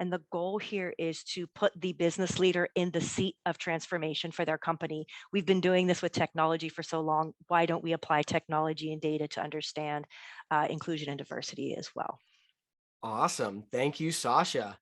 And the goal here is to put the business leader in the seat of transformation for their company. We've been doing this with technology for so long. Why don't we apply technology and data to understand inclusion and diversity as well? Awesome. Thank you, Sasha.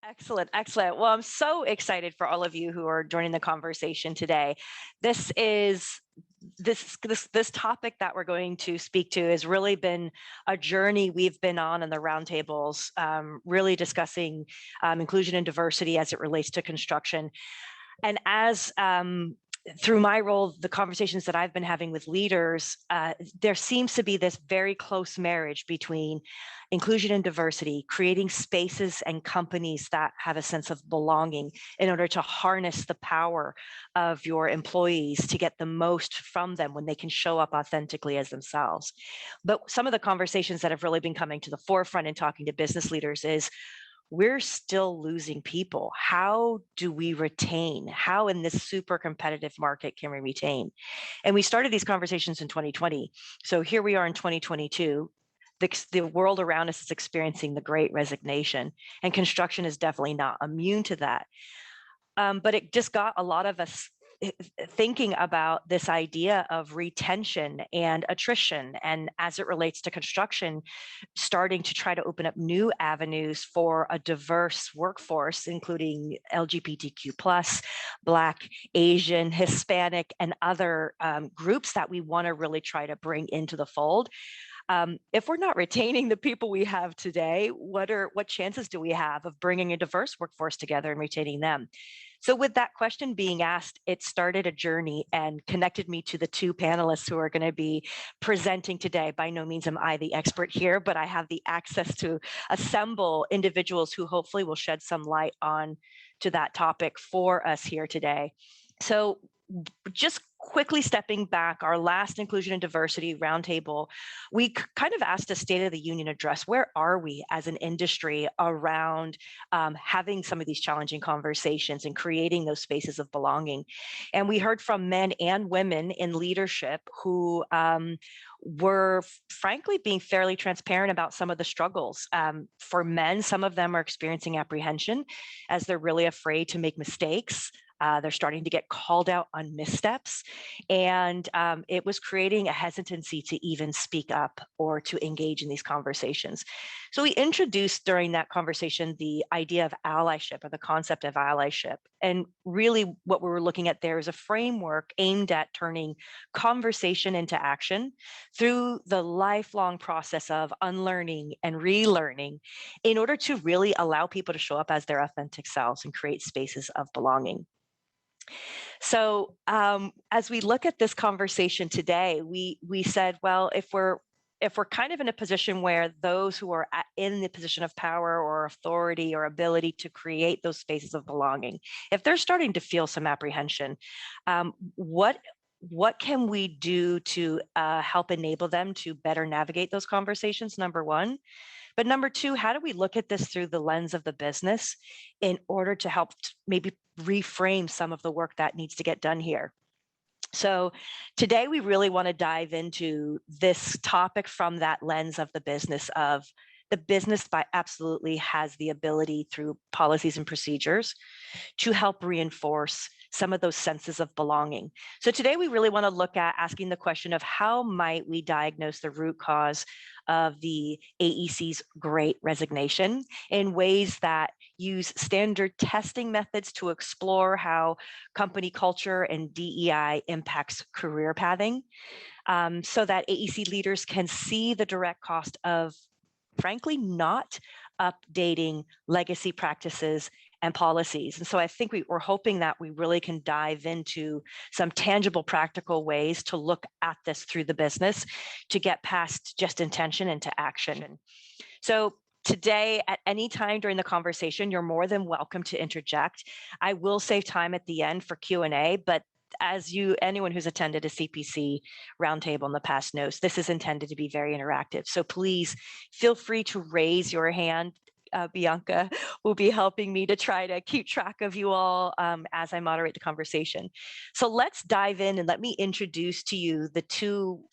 Excellent, excellent. Well, I'm so excited for all of you who are joining the conversation today. This topic that we're going to speak to has really been a journey we've been on in the roundtables, really discussing inclusion and diversity as it relates to construction. And as through my role, the conversations that I've been having with leaders, there seems to be this very close marriage between inclusion and diversity, creating spaces and companies that have a sense of belonging in order to harness the power of your employees to get the most from them when they can show up authentically as themselves. But some of the conversations that have really been coming to the forefront in talking to business leaders is, we're still losing people. How do we retain? How in this super competitive market can we retain? And we started these conversations in 2020. So here we are in 2022. The world around us is experiencing the great resignation, and construction is definitely not immune to that. But it just got a lot of us thinking about this idea of retention and attrition, and as it relates to construction, starting to try to open up new avenues for a diverse workforce, including LGBTQ+, Black, Asian, Hispanic, and other groups that we want to really try to bring into the fold. If we're not retaining the people we have today, what chances do we have of bringing a diverse workforce together and retaining them? So with that question being asked, it started a journey and connected me to the two panelists who are going to be presenting today. By no means am I the expert here, but I have the access to assemble individuals who hopefully will shed some light on to that topic for us here today. So just quickly stepping back, our last inclusion and diversity roundtable, we kind of asked a State of the Union address. Where are we as an industry around having some of these challenging conversations and creating those spaces of belonging? And we heard from men and women in leadership who were frankly being fairly transparent about some of the struggles. For men, some of them are experiencing apprehension as they're really afraid to make mistakes. They're starting to get called out on missteps, and it was creating a hesitancy to even speak up or to engage in these conversations. So we introduced during that conversation the idea of allyship, or the concept of allyship. And really what we were looking at there is a framework aimed at turning conversation into action through the lifelong process of unlearning and relearning in order to really allow people to show up as their authentic selves and create spaces of belonging. So as we look at this conversation today, we said, well, if we're kind of in a position where those who are in the position of power or authority or ability to create those spaces of belonging, if they're starting to feel some apprehension, what can we do to help enable them to better navigate those conversations, number one? But number two, how do we look at this through the lens of the business in order to help maybe reframe some of the work that needs to get done here? So today we really want to dive into this topic from that lens of the business absolutely has the ability through policies and procedures to help reinforce some of those senses of belonging. So today we really want to look at asking the question of how might we diagnose the root cause of the AEC's great resignation in ways that use standard testing methods to explore how company culture and DEI impacts career pathing, so that AEC leaders can see the direct cost of, frankly, not updating legacy practices and policies. And so I think we're hoping that we really can dive into some tangible, practical ways to look at this through the business to get past just intention into action. So Today, at any time during the conversation, you're more than welcome to interject. I will save time at the end for Q&A, but anyone who's attended a CPC roundtable in the past knows, this is intended to be very interactive. So please feel free to raise your hand. Bianca will be helping me to try to keep track of you all as I moderate the conversation. So let's dive in and let me introduce to you the two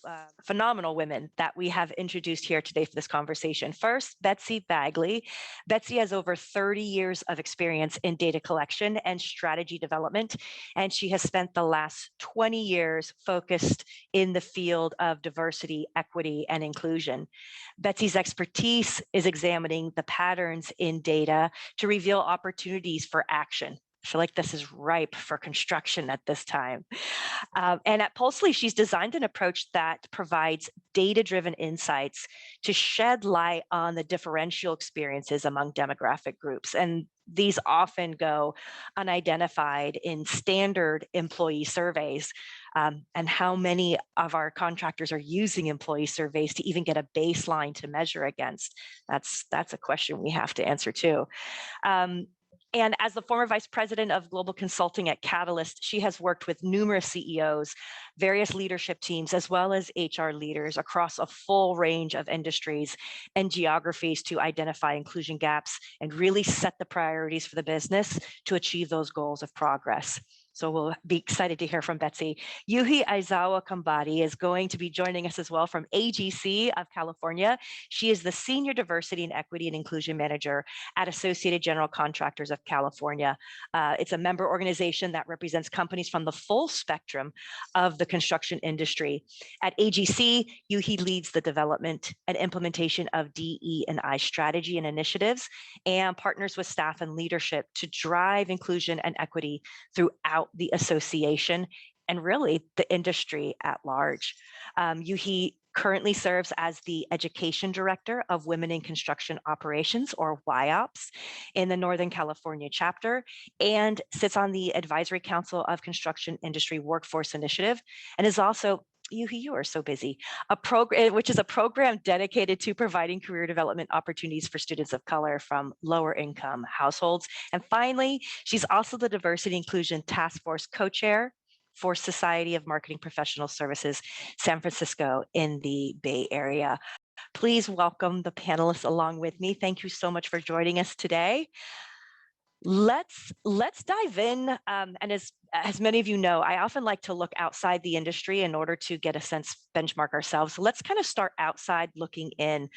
phenomenal women that we have introduced here today for this conversation. First, Betsy Bagley. Betsy has over 30 years of experience in data collection and strategy development, and she has spent the last 20 years focused in the field of diversity, equity, and inclusion. Betsy's expertise is examining the patterns in data to reveal opportunities for action. I feel like this is ripe for construction at this time. And at Pulsley, she's designed an approach that provides data-driven insights to shed light on the differential experiences among demographic groups. And these often go unidentified in standard employee surveys. And how many of our contractors are using employee surveys to even get a baseline to measure against? That's a question we have to answer too. And as the former vice president of global consulting at Catalyst, she has worked with numerous CEOs, various leadership teams, as well as HR leaders across a full range of industries and geographies to identify inclusion gaps and really set the priorities for the business to achieve those goals of progress. So we'll be excited to hear from Betsy. Yuhi Aizawa Combatti is going to be joining us as well from AGC of California. She is the Senior Diversity and Equity and Inclusion Manager at Associated General Contractors of California. It's a member organization that represents companies from the full spectrum of the construction industry. At AGC, Yuhi leads the development and implementation of DE&I strategy and initiatives and partners with staff and leadership to drive inclusion and equity throughout the association and really the industry at large. Yuhi currently serves as the Education Director of Women in Construction Operations, or WIOPS, in the Northern California chapter, and sits on the Advisory Council of Construction Industry Workforce Initiative, and is also, Yuhi, you are so busy, which is a program dedicated to providing career development opportunities for students of color from lower income households. And finally, she's also the Diversity Inclusion Task Force co-chair for Society of Marketing Professional Services, San Francisco in the Bay Area. Please welcome the panelists along with me. Thank you so much for joining us today. Let's dive in. And as many of you know, I often like to look outside the industry in order to get a sense, benchmark ourselves. So let's kind of start outside looking in.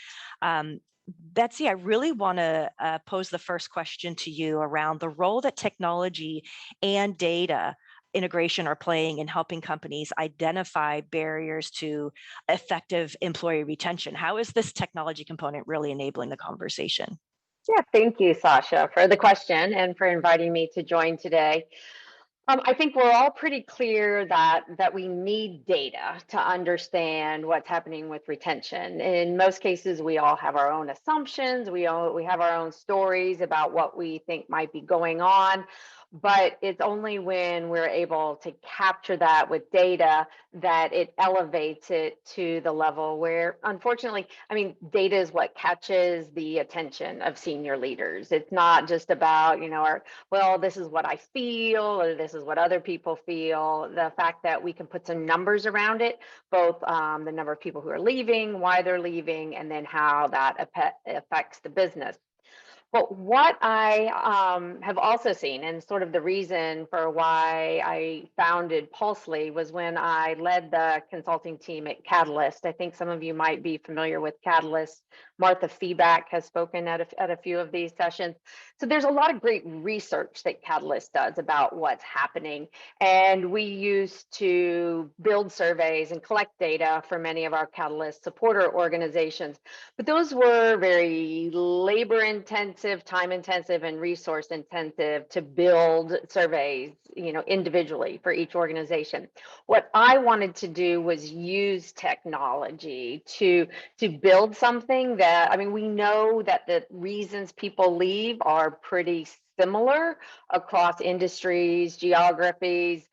Betsy, I really want to pose the first question to you around the role that technology and data integration are playing in helping companies identify barriers to effective employee retention. How is this technology component really enabling the conversation? Yeah, thank you, Sasha, for the question and for inviting me to join today. I think we're all pretty clear that we need data to understand what's happening with retention. In most cases, we all have our own assumptions. We have our own stories about what we think might be going on. But it's only when we're able to capture that with data that it elevates it to the level where, unfortunately, I mean, data is what catches the attention of senior leaders. It's not just about, well, this is what I feel, or this is what other people feel. The fact that we can put some numbers around it, both the number of people who are leaving, why they're leaving, and then how that affects the business. But what I have also seen, and sort of the reason for why I founded Pulsley, was when I led the consulting team at Catalyst. I think some of you might be familiar with Catalyst. Martha Feeback has spoken at a few of these sessions. So there's a lot of great research that Catalyst does about what's happening. And we used to build surveys and collect data for many of our Catalyst supporter organizations. But those were very labor intensive, time intensive, and resource intensive to build surveys, individually for each organization. What I wanted to do was use technology to build something that, I mean, we know that the reasons people leave are pretty similar across industries, geographies.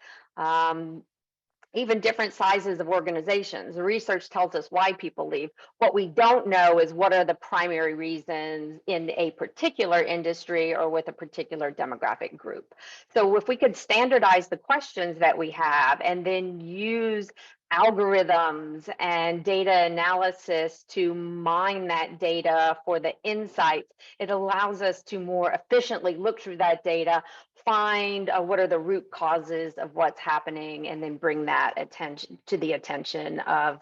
even different sizes of organizations. The research tells us why people leave. What we don't know is what are the primary reasons in a particular industry or with a particular demographic group. So if we could standardize the questions that we have and then use algorithms and data analysis to mine that data for the insights, it allows us to more efficiently look through that data, find what are the root causes of what's happening, and then bring that attention to the attention of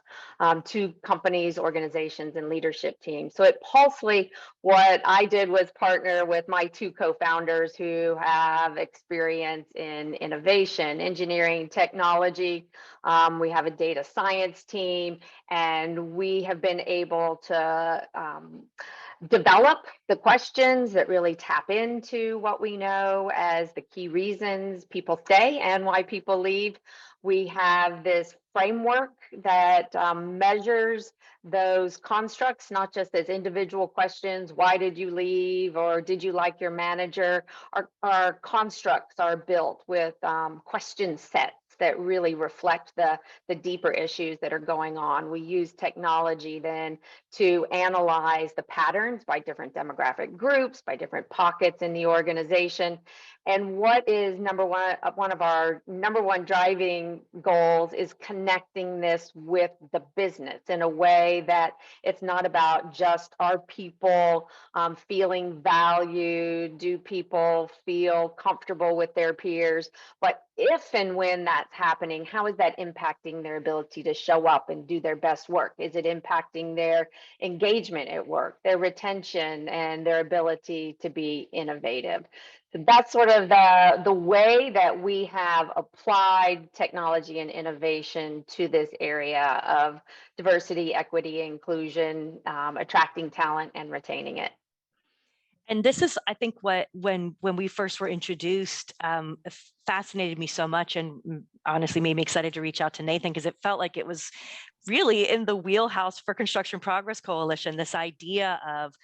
to companies, organizations, and leadership teams. So at Pulsley, what I did was partner with my two co-founders who have experience in innovation, engineering, technology. We have a data science team, and we have been able to develop the questions that really tap into what we know as the key reasons people stay and why people leave. We have this framework that measures those constructs, not just as individual questions, why did you leave, or did you like your manager? Our constructs are built with question sets that really reflect the deeper issues that are going on. We use technology then to analyze the patterns by different demographic groups, by different pockets in the organization. And what is one of our number one driving goals is connecting this with the business in a way that it's not about just are people feeling valued, do people feel comfortable with their peers, but if and when that's happening, how is that impacting their ability to show up and do their best work? Is it impacting their engagement at work, their retention, and their ability to be innovative? So that's sort of the way that we have applied technology and innovation to this area of diversity, equity, inclusion, attracting talent and retaining it. And this is, I think, what when we first were introduced, fascinated me so much, and honestly made me excited to reach out to Nathan, because it felt like it was really in the wheelhouse for Construction Progress Coalition. This idea of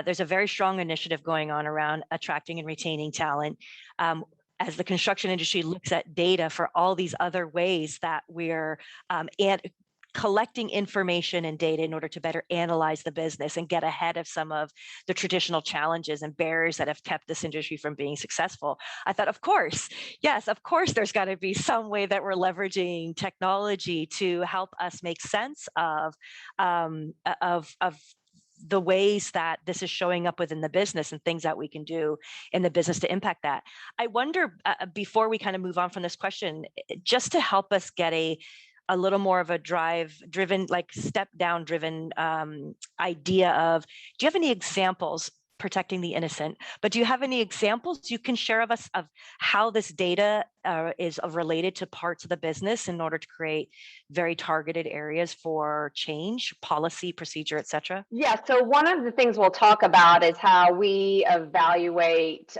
there's a very strong initiative going on around attracting and retaining talent. As the construction industry looks at data for all these other ways that we're collecting information and data in order to better analyze the business and get ahead of some of the traditional challenges and barriers that have kept this industry from being successful. I thought, of course, yes, of course, there's got to be some way that we're leveraging technology to help us make sense of the ways that this is showing up within the business and things that we can do in the business to impact that. I wonder, before we kind of move on from this question, just to help us get a little more of a driven, like step down driven idea of, do you have any examples, protecting the innocent, but do you have any examples you can share of us of how this data is related to parts of the business in order to create very targeted areas for change, policy, procedure, et cetera? Yeah, so one of the things we'll talk about is how we evaluate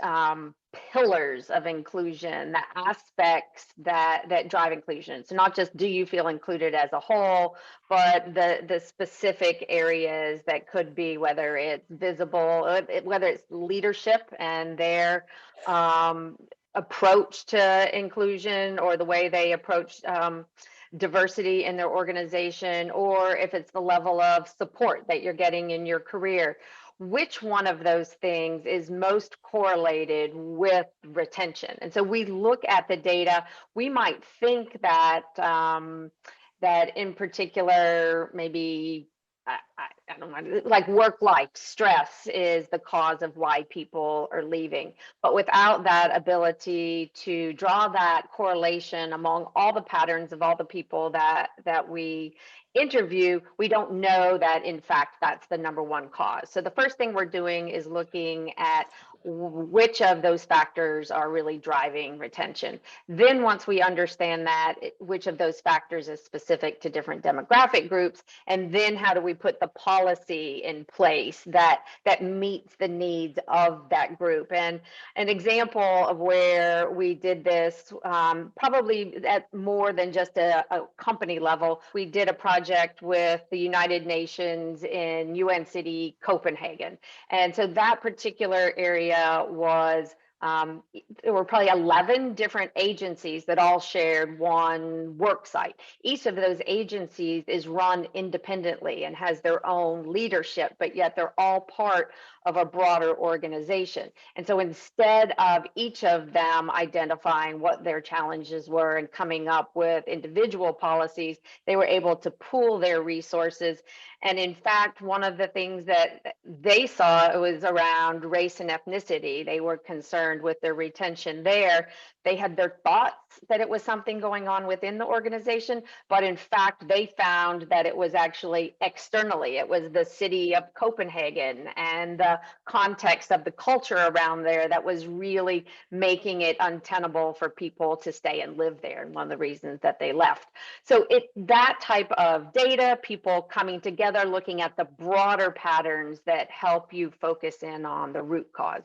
pillars of inclusion, the aspects that drive inclusion. So not just do you feel included as a whole, but the specific areas that could be, whether it's visible, whether it's leadership and their approach to inclusion, or the way they approach diversity in their organization, or if it's the level of support that you're getting in your career. Which one of those things is most correlated with retention? And so we look at the data. We might think that that in particular, maybe I don't know, like work-life stress is the cause of why people are leaving. But without that ability to draw that correlation among all the patterns of all the people that we interview, we don't know that in fact that's the number one cause. So the first thing we're doing is looking at which of those factors are really driving retention. Then once we understand that, which of those factors is specific to different demographic groups, and then how do we put the policy in place that meets the needs of that group. And an example of where we did this, probably at more than just a company level, we did a project with the United Nations in UN City, Copenhagen. And so that particular area was There were probably 11 different agencies that all shared one work site. Each of those agencies is run independently and has their own leadership, but yet they're all part of a broader organization. And so instead of each of them identifying what their challenges were and coming up with individual policies, they were able to pool their resources. And in fact, one of the things that they saw was around race and ethnicity. They were concerned with their retention there. They had their thoughts that it was something going on within the organization, but in fact, they found that it was actually externally. It was the city of Copenhagen and the context of the culture around there that was really making it untenable for people to stay and live there, and one of the reasons that they left. So that type of data, people coming together, looking at the broader patterns that help you focus in on the root cause.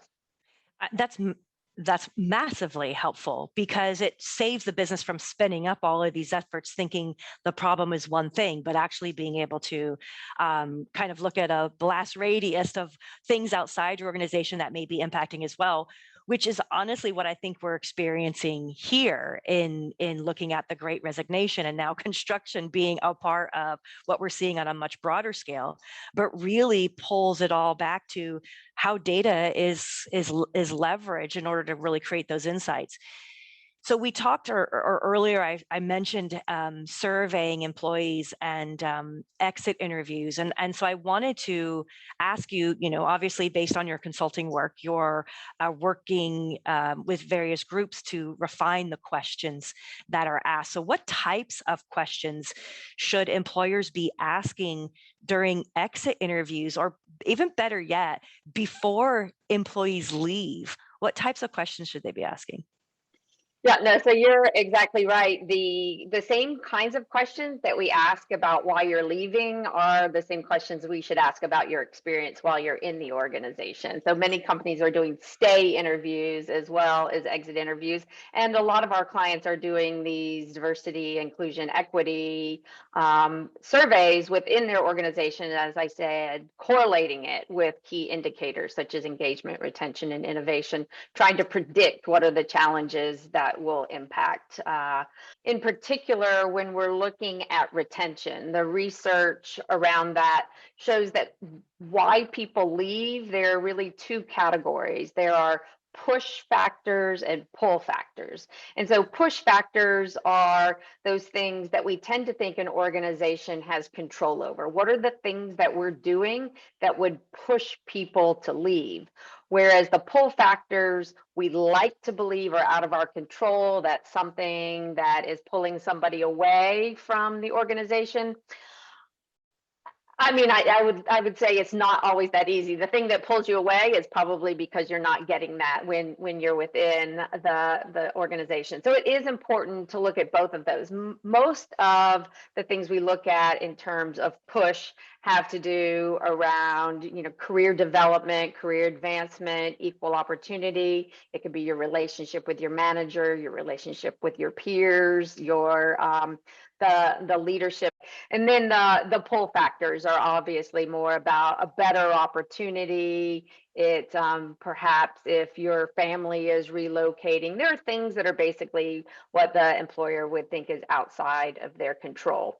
That's massively helpful, because it saves the business from spinning up all of these efforts thinking the problem is one thing, but actually being able to kind of look at a blast radius of things outside your organization that may be impacting as well, which is honestly what I think we're experiencing here in looking at the Great Resignation, and now construction being a part of what we're seeing on a much broader scale, but really pulls it all back to how data is leveraged in order to really create those insights. So we talked earlier, I mentioned surveying employees and exit interviews. And so I wanted to ask you, obviously based on your consulting work, you're working with various groups to refine the questions that are asked. So what types of questions should employers be asking during exit interviews, or even better yet, before employees leave? What types of questions should they be asking? Yeah, no, so you're exactly right. The same kinds of questions that we ask about why you're leaving are the same questions we should ask about your experience while you're in the organization. So many companies are doing stay interviews as well as exit interviews. And a lot of our clients are doing these diversity, inclusion, equity surveys within their organization, as I said, correlating it with key indicators such as engagement, retention, and innovation, trying to predict what are the challenges that will impact. In particular, when we're looking at retention, the research around that shows that why people leave, there are really two categories. There are push factors and pull factors. And so push factors are those things that we tend to think an organization has control over. What are the things that we're doing that would push people to leave? Whereas the pull factors, we like to believe are out of our control. That's something that is pulling somebody away from the organization. I mean, I would say it's not always that easy. The thing that pulls you away is probably because you're not getting that when you're within the organization. So it is important to look at both of those. Most of the things we look at in terms of push have to do around, career development, career advancement, equal opportunity. It could be your relationship with your manager, your relationship with your peers, your the leadership. And then the pull factors are obviously more about a better opportunity. It's perhaps if your family is relocating, there are things that are basically what the employer would think is outside of their control.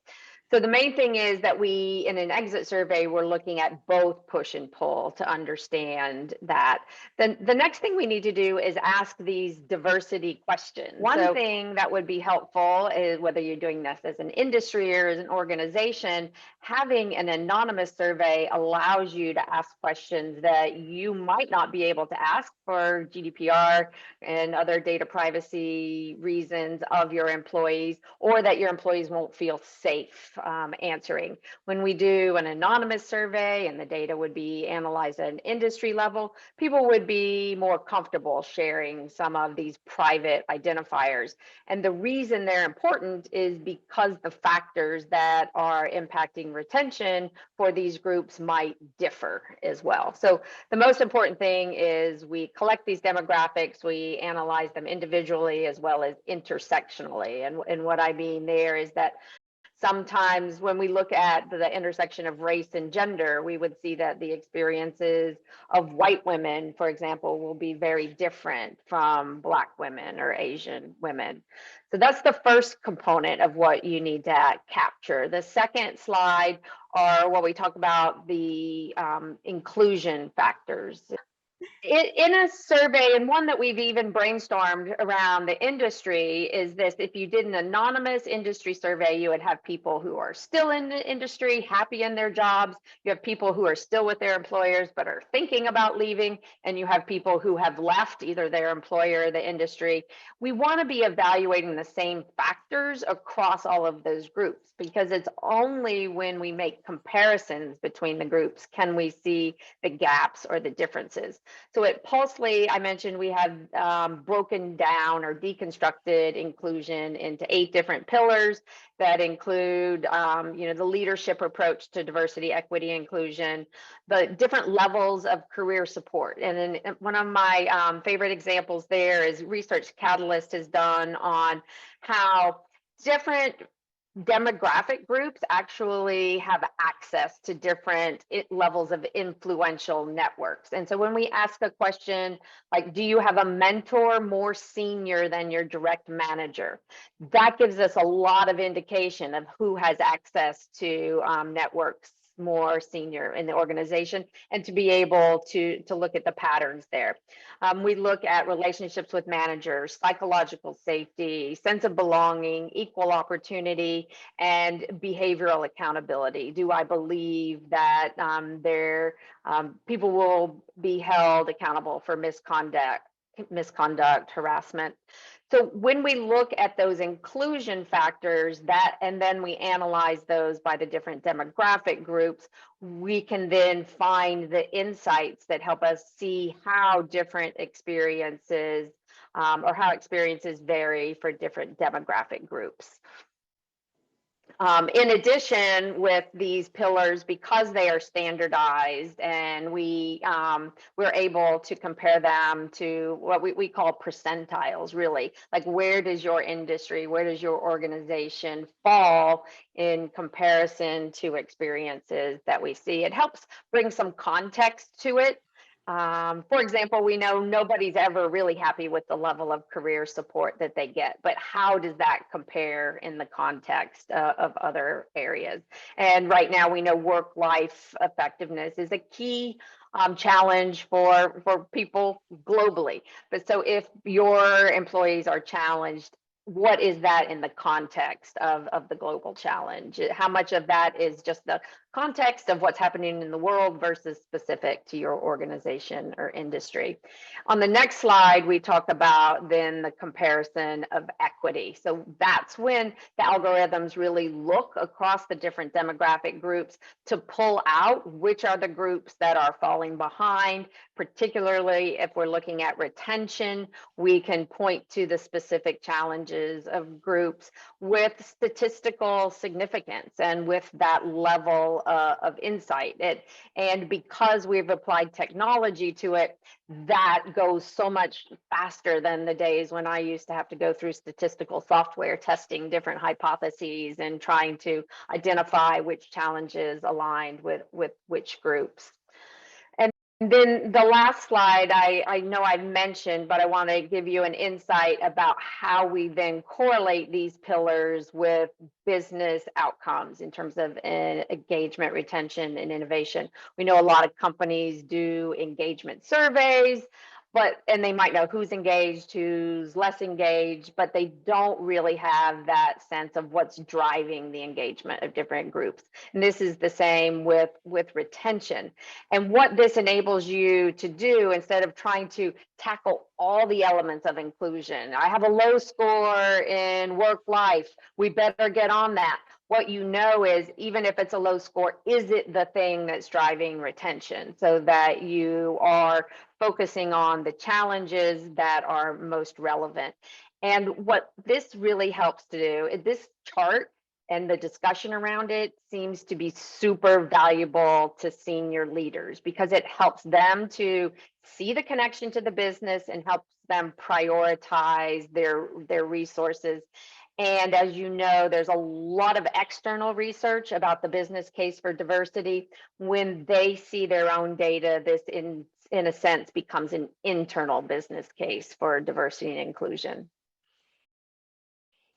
So the main thing is that we, in an exit survey, we're looking at both push and pull to understand that. Then the next thing we need to do is ask these diversity questions. One thing that would be helpful is, whether you're doing this as an industry or as an organization, having an anonymous survey allows you to ask questions that you might not be able to ask for GDPR and other data privacy reasons of your employees, or that your employees won't feel safe answering. When we do an anonymous survey and the data would be analyzed at an industry level, people would be more comfortable sharing some of these private identifiers. And the reason they're important is because the factors that are impacting retention for these groups might differ as well. So the most important thing is we collect these demographics, we analyze them individually as well as intersectionally. And what I mean there is that Sometimes when we look at the intersection of race and gender, we would see that the experiences of white women, for example, will be very different from Black women or Asian women. So that's the first component of what you need to capture. The second slide are what we talk about, the inclusion factors. In a survey, and one that we've even brainstormed around the industry, is this: if you did an anonymous industry survey, you would have people who are still in the industry, happy in their jobs. You have people who are still with their employers but are thinking about leaving, and you have people who have left either their employer or the industry. We want to be evaluating the same factors across all of those groups, because it's only when we make comparisons between the groups can we see the gaps or the differences. So at Pulsley, I mentioned we have broken down or deconstructed inclusion into 8 different pillars that include, the leadership approach to diversity, equity, inclusion, the different levels of career support. And then one of my favorite examples there is research Catalyst has done on how different demographic groups actually have access to different levels of influential networks. And so when we ask a question like, do you have a mentor more senior than your direct manager? That gives us a lot of indication of who has access to networks more senior in the organization, and to be able to look at the patterns there. We look at relationships with managers, psychological safety, sense of belonging, equal opportunity, and behavioral accountability. Do I believe that people will be held accountable for misconduct, harassment? So when we look at those inclusion factors, and then we analyze those by the different demographic groups, we can then find the insights that help us see how different experiences or how experiences vary for different demographic groups. In addition, with these pillars, because they are standardized, and we're able to compare them to what we call percentiles, really, like where does your industry, where does your organization fall in comparison to experiences that we see. It helps bring some context to it. For example, we know nobody's ever really happy with the level of career support that they get, but how does that compare in the context of other areas? And right now we know work-life effectiveness is a key challenge for people globally. But so if your employees are challenged, what is that in the context of the global challenge? How much of that is just the context of what's happening in the world versus specific to your organization or industry? On the next slide, we talk about then the comparison of equity. So that's when the algorithms really look across the different demographic groups to pull out which are the groups that are falling behind. Particularly if we're looking at retention, we can point to the specific challenges of groups with statistical significance and with that level of insight. And because we've applied technology to it, that goes so much faster than the days when I used to have to go through statistical software testing different hypotheses and trying to identify which challenges aligned with which groups. And then the last slide, I know I've mentioned, but I want to give you an insight about how we then correlate these pillars with business outcomes in terms of engagement, retention, and innovation. We know a lot of companies do engagement surveys, and they might know who's engaged, who's less engaged, but they don't really have that sense of what's driving the engagement of different groups. And this is the same with retention. And what this enables you to do, instead of trying to tackle all the elements of inclusion, I have a low score in work life, we better get on that. What you know is, even if it's a low score, is it the thing that's driving retention, so that you are focusing on the challenges that are most relevant. And what this really helps to do is this chart and the discussion around it seems to be super valuable to senior leaders, because it helps them to see the connection to the business and helps them prioritize their resources. And as you know, there's a lot of external research about the business case for diversity. When they see their own data, this in a sense becomes an internal business case for diversity and inclusion.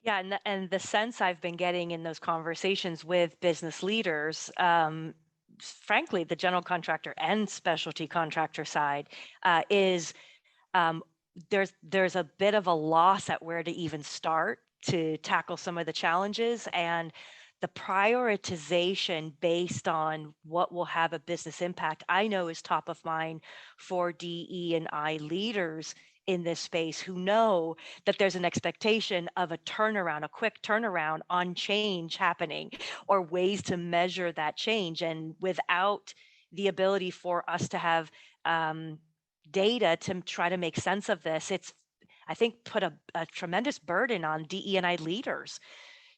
Yeah, and the sense I've been getting in those conversations with business leaders, frankly, the general contractor and specialty contractor side, is there's a bit of a loss at where to even start to tackle some of the challenges, and the prioritization based on what will have a business impact, I know is top of mind for DE&I leaders in this space who know that there's an expectation of a turnaround, a quick turnaround on change happening, or ways to measure that change. And without the ability for us to have data to try to make sense of this, it's, I think, put a tremendous burden on DE&I leaders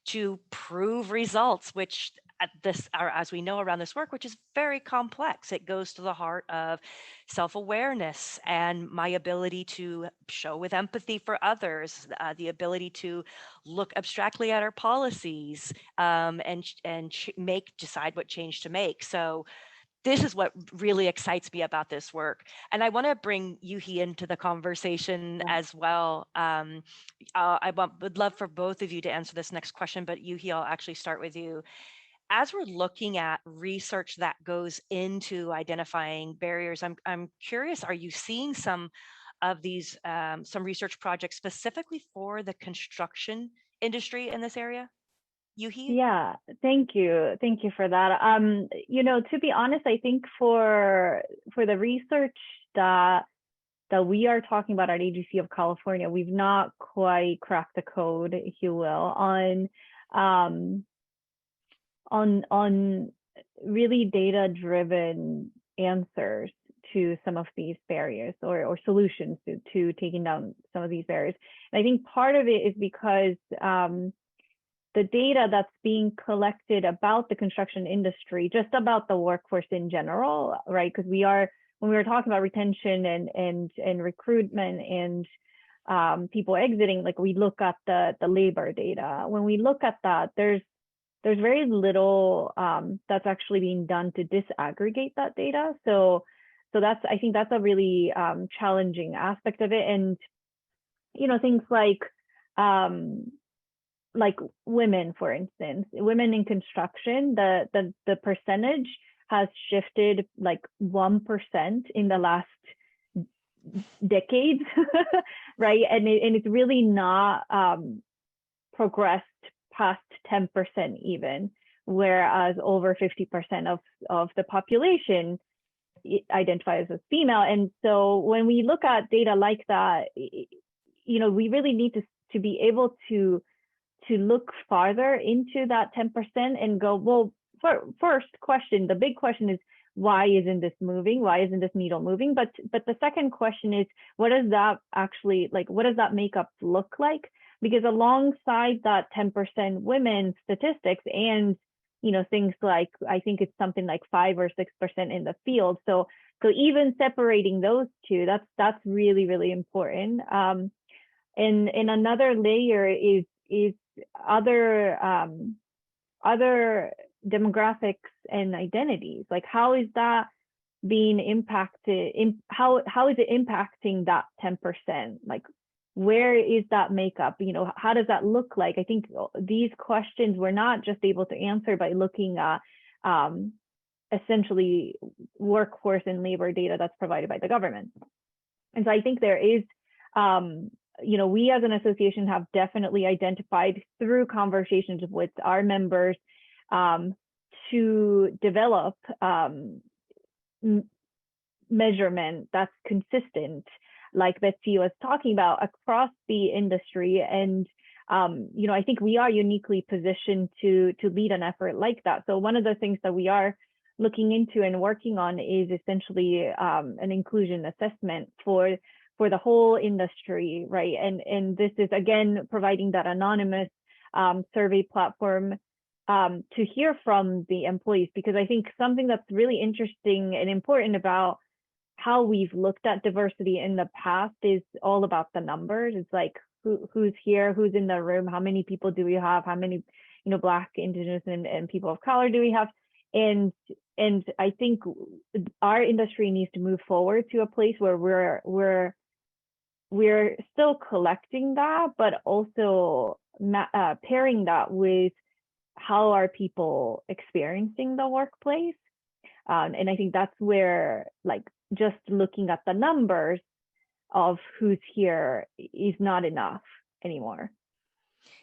to prove results, which at this, or as we know around this work, which is very complex. It goes to the heart of self-awareness and my ability to show with empathy for others, the ability to look abstractly at our policies, and decide what change to make. So this is what really excites me about this work. And I want to bring Yuhi into the conversation as well. Would love for both of you to answer this next question, but Yuhi, I'll actually start with you. As we're looking at research that goes into identifying barriers, I'm curious, are you seeing some of these, some research projects specifically for the construction industry in this area? Yuhi? Yeah, thank you. Thank you for that. You know, to be honest, I think for the research that we are talking about at AGC of California, we've not quite cracked the code, if you will, on really data-driven answers to some of these barriers, or solutions to taking down some of these barriers. And I think part of it is because the data that's being collected about the construction industry, just about the workforce in general, right? Because when we were talking about retention and recruitment and people exiting, like we look at the labor data. When we look at that, there's very little that's actually being done to disaggregate that data. So I think that's a really challenging aspect of it. And you know, things like women, for instance, women in construction, the percentage has shifted like 1% in the last decade, right? And it's really not progressed past 10% even, whereas over 50% of the population identifies as female. And so when we look at data like that, you know, we really need to be able to look farther into that 10% and go, well, first question, the big question is, why isn't this moving? Why isn't this needle moving? But the second question is, what does that actually, like, what does that makeup look like? Because alongside that 10% women statistics and, you know, things like, I think it's something like 5 or 6% in the field. So even separating those two, that's really, really important. And another layer is other demographics and identities. Like, how is that being impacted? How is it impacting that 10%? Like, where is that makeup? You know, how does that look like? I think these questions we're not just able to answer by looking at essentially workforce and labor data that's provided by the government. And so I think there is, you know, we as an association have definitely identified through conversations with our members to develop measurement that's consistent, like Betsy was talking about, across the industry. And you know, I think we are uniquely positioned to lead an effort like that. So one of the things that we are looking into and working on is essentially an inclusion assessment for the whole industry, right? And this is, again, providing that anonymous survey platform to hear from the employees, because I think something that's really interesting and important about how we've looked at diversity in the past is all about the numbers. It's like, who's here, who's in the room, how many people do we have, how many, Black, Indigenous, and people of color do we have, and I think our industry needs to move forward to a place where we're still collecting that, but also pairing that with how are people experiencing the workplace. And I think that's where, like, just looking at the numbers of who's here is not enough anymore.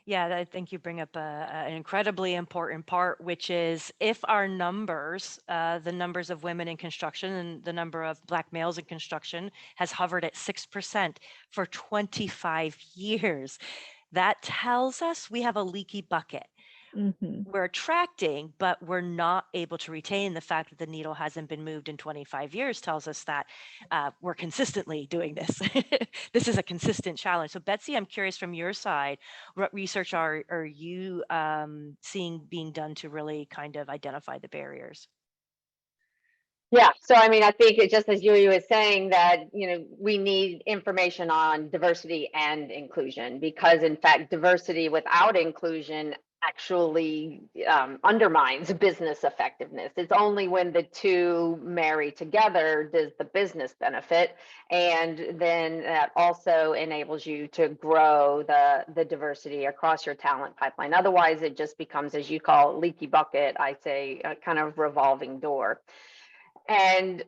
Yeah, I think you bring up an incredibly important part, which is if our numbers, the numbers of women in construction and the number of Black males in construction has hovered at 6% for 25 years, that tells us we have a leaky bucket. We're attracting, but we're not able to retain. The fact that the needle hasn't been moved in 25 years tells us that we're consistently doing this. This is a consistent challenge. So Betsy, I'm curious from your side, what research are you seeing being done to really kind of identify the barriers? Yeah, so I mean, I think it just as Yuhi was saying that, we need information on diversity and inclusion, because in fact, diversity without inclusion actually undermines business effectiveness. It's only when the two marry together does the business benefit, and then that also enables you to grow the diversity across your talent pipeline. Otherwise, it just becomes, as you call it, leaky bucket. I say a kind of revolving door. And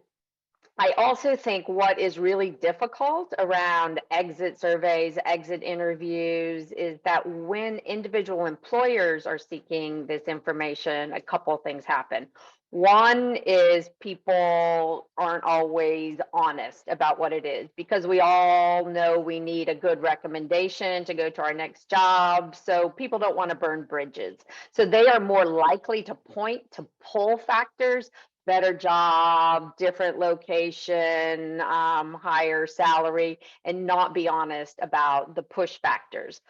I also think what is really difficult around exit surveys, exit interviews, is that when individual employers are seeking this information, a couple of things happen. One is people aren't always honest about what it is, because we all know we need a good recommendation to go to our next job. So people don't want to burn bridges. So they are more likely to point to pull factors: better job, different location, higher salary, and not be honest about the push factors.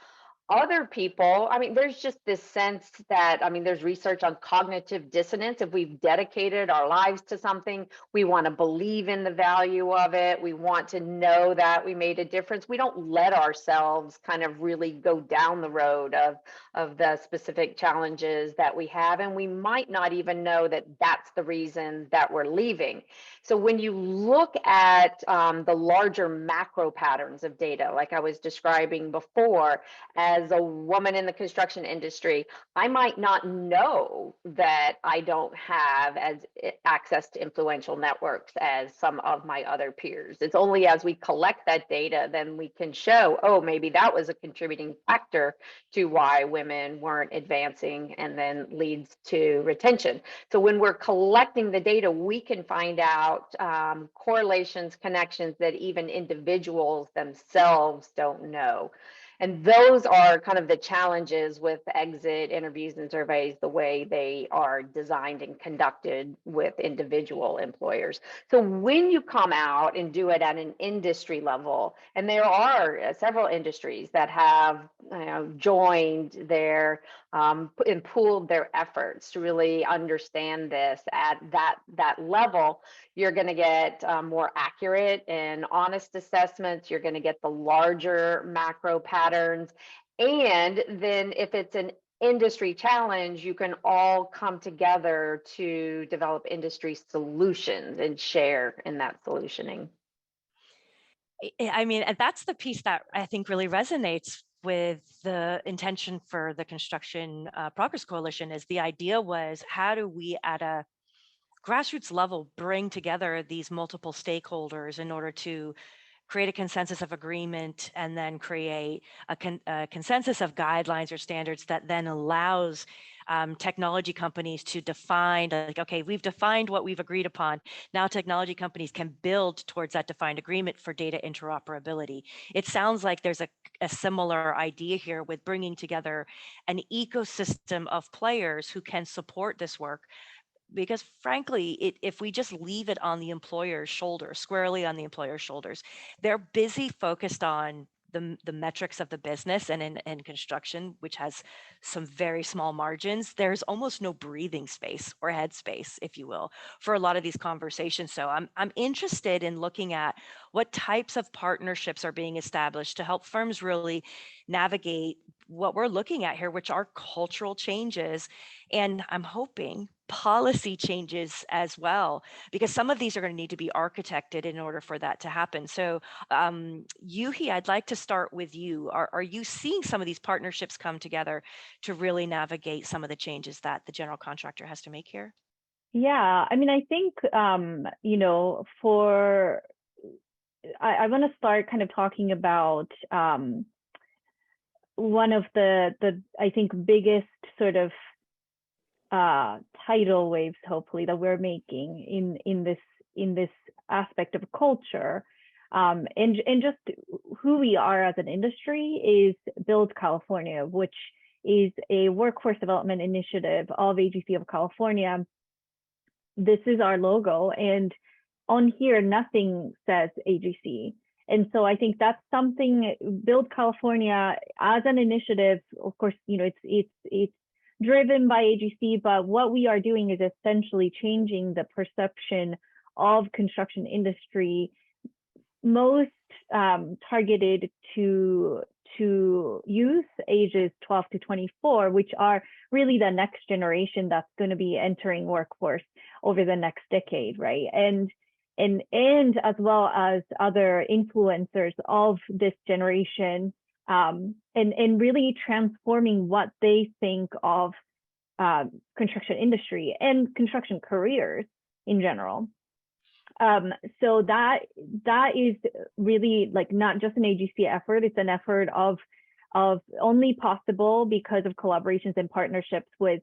Other people, I mean, there's just this sense that, there's research on cognitive dissonance. If we've dedicated our lives to something, we want to believe in the value of it. We want to know that we made a difference. We don't let ourselves kind of really go down the road of the specific challenges that we have. And we might not even know that that's the reason that we're leaving. So when you look at the larger macro patterns of data, like I was describing before, as a woman in the construction industry, I might not know that I don't have as access to influential networks as some of my other peers. It's only as we collect that data, then we can show, oh, maybe that was a contributing factor to why women weren't advancing, and then leads to retention. So when we're collecting the data, we can find out correlations, connections that even individuals themselves don't know. And those are kind of the challenges with exit interviews and surveys, the way they are designed and conducted with individual employers. So when you come out and do it at an industry level, and there are several industries that have joined their and pooled their efforts to really understand this at that level, you're going to get more accurate and honest assessments. You're going to get the larger macro patterns. And then if it's an industry challenge, you can all come together to develop industry solutions and share in that solutioning. I mean, and that's the piece that I think really resonates with the intention for the Construction Progress Coalition. Is the idea was, how do we at a grassroots level bring together these multiple stakeholders in order to create a consensus of agreement, and then create a consensus of guidelines or standards that then allows technology companies to define, like, okay, we've defined what we've agreed upon. Now technology companies can build towards that defined agreement for data interoperability. It sounds like there's a similar idea here with bringing together an ecosystem of players who can support this work. Because frankly, if we just leave it on the employer's shoulders, squarely on the employer's shoulders, they're busy focused on the metrics of the business, and in construction, which has some very small margins, there's almost no breathing space or headspace, if you will, for a lot of these conversations. So I'm interested in looking at what types of partnerships are being established to help firms really navigate what we're looking at here, which are cultural changes, and I'm hoping policy changes as well, because some of these are going to need to be architected in order for that to happen. So Yuhi, I'd like to start with you. Are you seeing some of these partnerships come together to really navigate some of the changes that the general contractor has to make here? Yeah, I mean, I think, you know, I want to start kind of talking about one of the I think biggest sort of tidal waves, hopefully, that we're making in this aspect of culture, and just who we are as an industry is Build California, which is a workforce development initiative of AGC of California. This is our logo, and on here nothing says AGC. And so I think that's something, Build California as an initiative, of course, you know, it's driven by AGC, but what we are doing is essentially changing the perception of construction industry, most targeted to youth ages 12 to 24, which are really the next generation that's going to be entering workforce over the next decade, right? And as well as other influencers of this generation, and really transforming what they think of construction industry and construction careers in general. So that is really like not just an AGC effort, it's an effort of only possible because of collaborations and partnerships with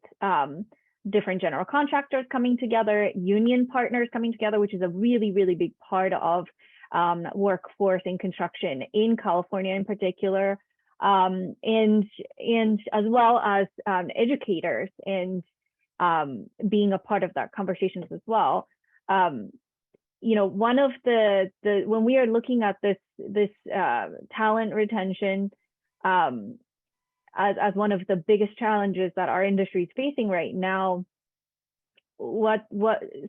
different general contractors coming together, union partners coming together, which is a really, really big part of workforce in construction in California in particular, and as well as educators and being a part of that conversations as well. You know, one of the when we are looking at this talent retention as one of the biggest challenges that our industry is facing right now, what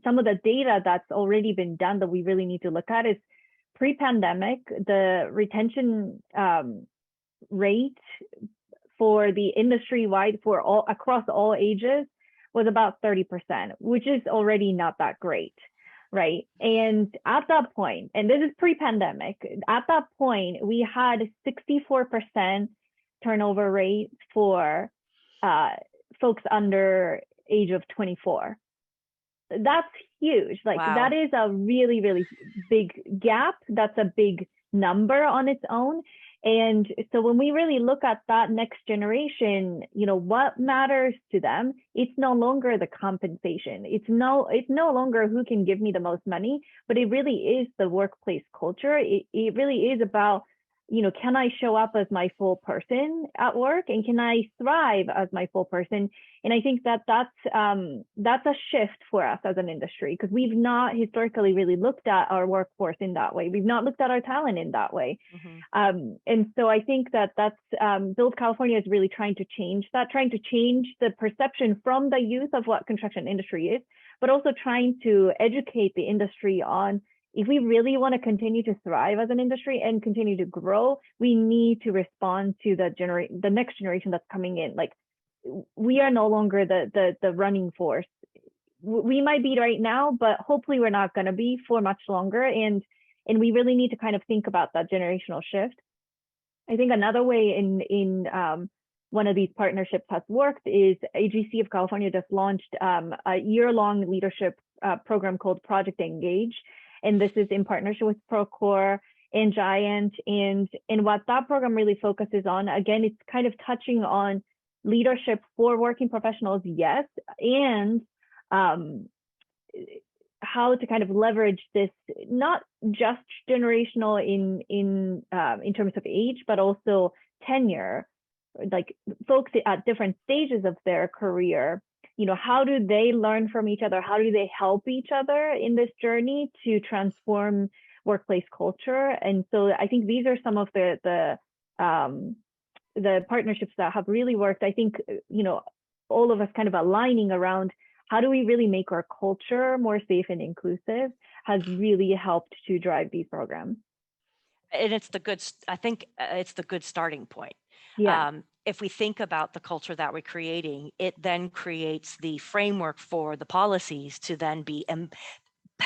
some of the data that's already been done that we really need to look at is pre-pandemic, the retention rate for the industry-wide for all across all ages was about 30%, which is already not that great, right? And at that point, and this is pre-pandemic, at that point, we had 64% turnover rate for folks under age of 24. That's huge. Like, wow. That is a really, really big gap. That's a big number on its own. And so when we really look at that next generation, you know, what matters to them, it's no longer the compensation. It's no longer who can give me the most money, but it really is the workplace culture. It really is about, you know, can I show up as my full person at work, and can I thrive as my full person? And I think that that's a shift for us as an industry, because we've not historically really looked at our workforce in that way. We've not looked at our talent in that way. Mm-hmm. And so I think that's Build California is really trying to change that, trying to change the perception from the youth of what construction industry is, but also trying to educate the industry on, if we really want to continue to thrive as an industry and continue to grow, we need to respond to the next generation that's coming in. Like, we are no longer the running force. We might be right now, but hopefully we're not going to be for much longer. And we really need to kind of think about that generational shift. I think another way in one of these partnerships has worked is AGC of California just launched a year-long leadership program called Project Engage. And this is in partnership with Procore and Giant. And what that program really focuses on, again, it's kind of touching on leadership for working professionals, yes, and how to kind of leverage this, not just generational in terms of age, but also tenure, like folks at different stages of their career. You know, how do they learn from each other? How do they help each other in this journey to transform workplace culture? And so I think these are some of the the partnerships that have really worked, I think, all of us kind of aligning around how do we really make our culture more safe and inclusive has really helped to drive these programs. And I think it's the good starting point. Yeah. If we think about the culture that we're creating, it then creates the framework for the policies to then be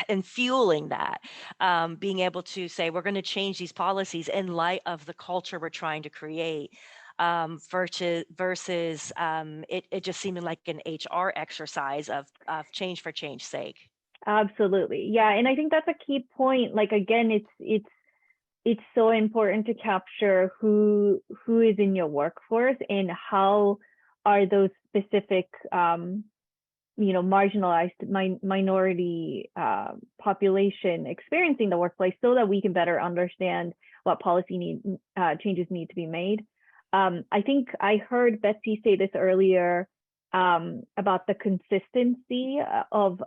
and fueling that, being able to say, we're going to change these policies in light of the culture we're trying to create, versus it just seeming like an HR exercise of change for change's sake. Absolutely. Yeah. And I think that's a key point. Like, again, it's so important to capture who is in your workforce and how are those specific marginalized minority population experiencing the workplace, so that we can better understand what policy changes need to be made. I think I heard Betsy say this earlier about the consistency of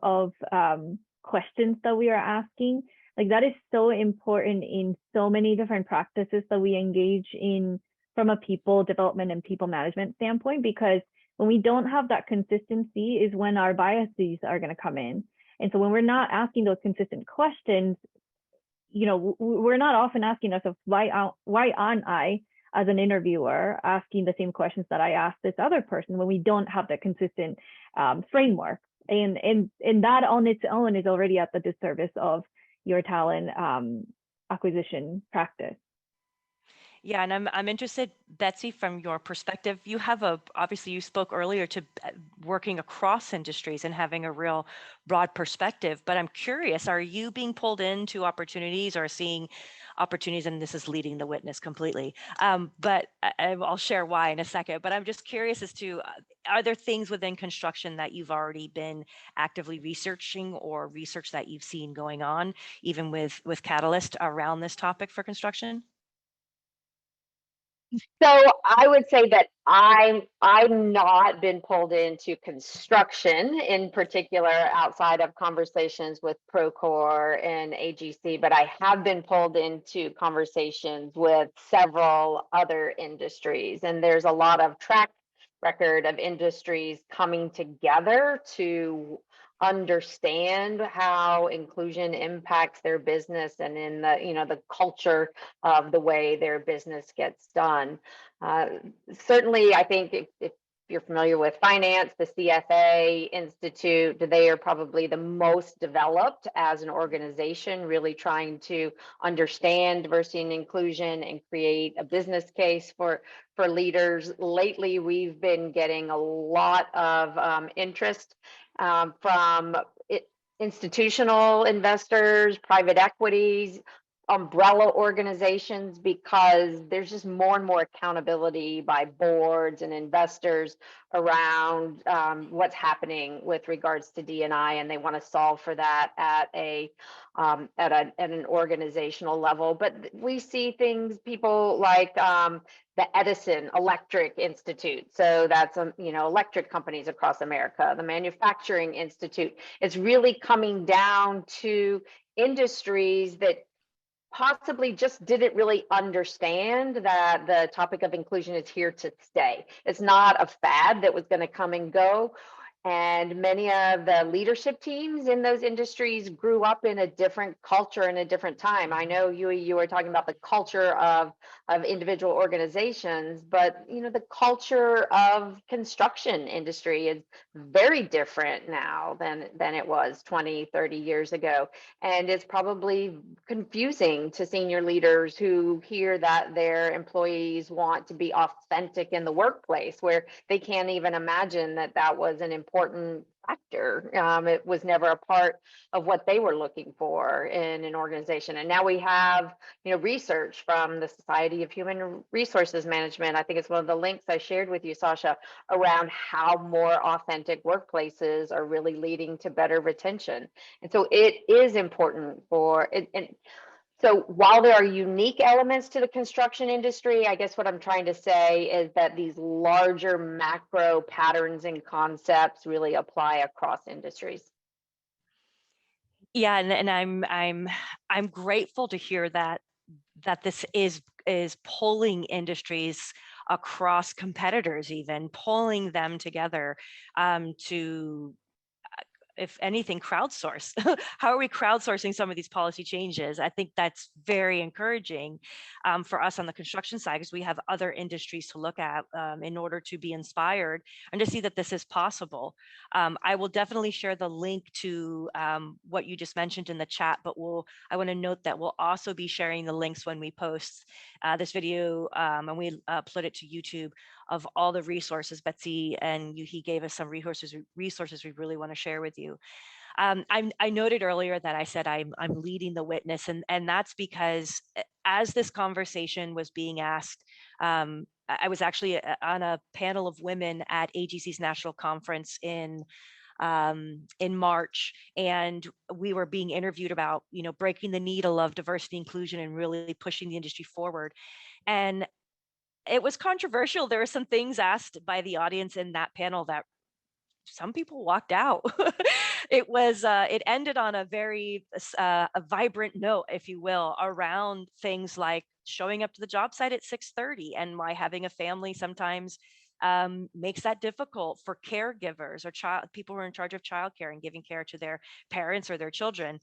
questions that we are asking. Like, that is so important in so many different practices that we engage in from a people development and people management standpoint, because when we don't have that consistency is when our biases are going to come in. And so when we're not asking those consistent questions, we're not often asking ourselves, why aren't I, as an interviewer, asking the same questions that I asked this other person, when we don't have that consistent framework. And that on its own is already at the disservice of your talent acquisition practice. Yeah, and I'm interested, Betsy, from your perspective. You have obviously you spoke earlier to working across industries and having a real broad perspective, but I'm curious, are you being pulled into opportunities or seeing opportunities? And this is leading the witness completely, but I'll share why in a second. But I'm just curious as to, are there things within construction that you've already been actively researching, or research that you've seen going on, even with Catalyst, around this topic for construction? So I would say that I've not been pulled into construction in particular outside of conversations with Procore and AGC, but I have been pulled into conversations with several other industries, and there's a lot of track record of industries coming together to understand how inclusion impacts their business and in the culture of the way their business gets done. Certainly, I think if you're familiar with finance, the CFA Institute, they are probably the most developed as an organization, really trying to understand diversity and inclusion and create a business case for leaders. Lately, we've been getting a lot of interest from institutional investors, private equities, umbrella organizations, because there's just more and more accountability by boards and investors around what's happening with regards to D&I, and they want to solve for that at an organizational level. But we see things, people like the Edison Electric Institute. So that's electric companies across America. The Manufacturing Institute. It's really coming down to industries that possibly just didn't really understand that the topic of inclusion is here to stay. It's not a fad that was going to come and go. And many of the leadership teams in those industries grew up in a different culture and a different time. I know you were talking about the culture of individual organizations, but the culture of construction industry is very different now than it was 20, 30 years ago. And it's probably confusing to senior leaders who hear that their employees want to be authentic in the workplace, where they can't even imagine that was an important factor. It was never a part of what they were looking for in an organization. And now we have, research from the Society of Human Resources Management. I think it's one of the links I shared with you, Sasha, around how more authentic workplaces are really leading to better retention. And so it is important for it. And so while there are unique elements to the construction industry, I guess what I'm trying to say is that these larger macro patterns and concepts really apply across industries. Yeah, and I'm grateful to hear that this is is pulling industries across competitors, even pulling them together to, if anything, crowdsource. How are we crowdsourcing some of these policy changes? I think that's very encouraging for us on the construction side, because we have other industries to look at in order to be inspired and to see that this is possible. I will definitely share the link to what you just mentioned in the chat, but I want to note that we'll also be sharing the links when we post this video and we upload it to YouTube, of all the resources. Betsy and Yuhi gave us some resources we really want to share with you. I noted earlier that I said I'm leading the witness, and that's because as this conversation was being asked, I was actually on a panel of women at AGC's national conference in March, and we were being interviewed about, breaking the needle of diversity inclusion and really pushing the industry forward. And it was controversial. There were some things asked by the audience in that panel that some people walked out. It ended on a very a vibrant note, if you will, around things like showing up to the job site at 6:30 and why having a family sometimes makes that difficult for caregivers or people who are in charge of childcare and giving care to their parents or their children.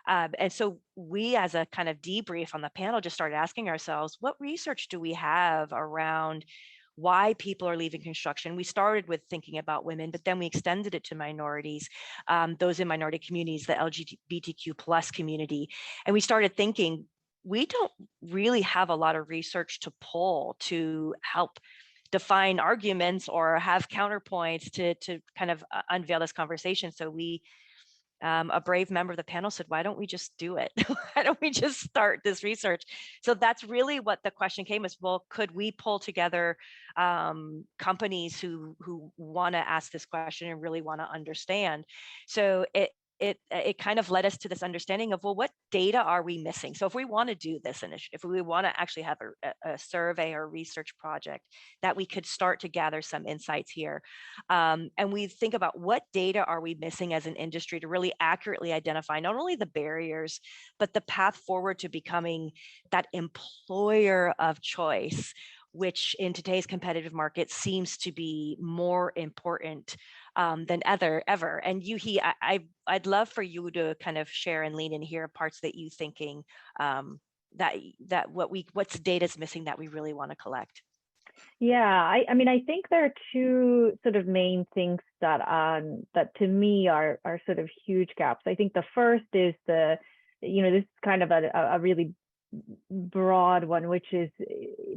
And so we, as a kind of debrief on the panel, just started asking ourselves, what research do we have around why people are leaving construction? We started with thinking about women, but then we extended it to minorities, those in minority communities, the LGBTQ plus community. And we started thinking, we don't really have a lot of research to pull to help define arguments or have counterpoints to kind of unveil this conversation. So a brave member of the panel said, why don't we just do it? Why don't we just start this research? So that's really what the question came is, well, could we pull together companies who want to ask this question and really want to understand? So it kind of led us to this understanding of, well, what data are we missing? So if we want to do this initiative, if we want to actually have a survey or research project, that we could start to gather some insights here. And we think about what data are we missing as an industry to really accurately identify not only the barriers, but the path forward to becoming that employer of choice, which in today's competitive market seems to be more important than ever. And Yuhi, I'd love for you to kind of share and lean in here parts that you thinking that what's data's missing that we really want to collect. Yeah, I mean, I think there are two sort of main things that to me are sort of huge gaps. I think the first is this is kind of a really broad one, which is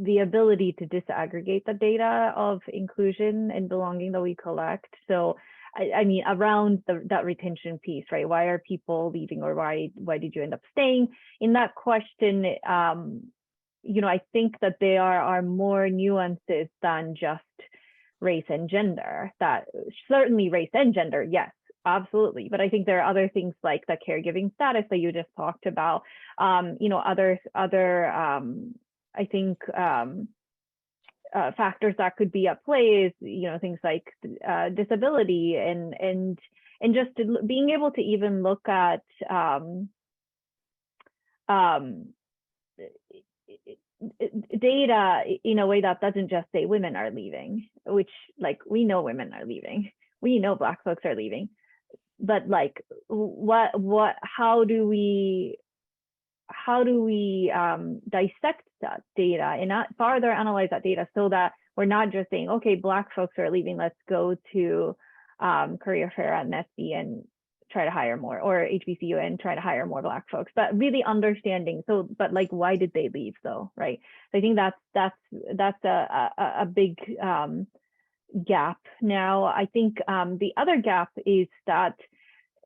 the ability to disaggregate the data of inclusion and belonging that we collect. So I mean, around that retention piece, right? Why are people leaving, or why did you end up staying? In that question, I think that there are more nuances than just race and gender. That certainly race and gender, yes, absolutely. But I think there are other things like the caregiving status that you just talked about. Other I think factors that could be at play is things like disability and just being able to even look at data in a way that doesn't just say women are leaving, which, like, we know women are leaving, we know Black folks are leaving, but like how do we dissect that data and not farther analyze that data, so that we're not just saying, okay, Black folks are leaving, let's go to career fair at Nestle and try to hire more, or HBCU and try to hire more Black folks, but really understanding. So, but like, why did they leave though, right? So I think that's a big gap. Now, I think the other gap is that,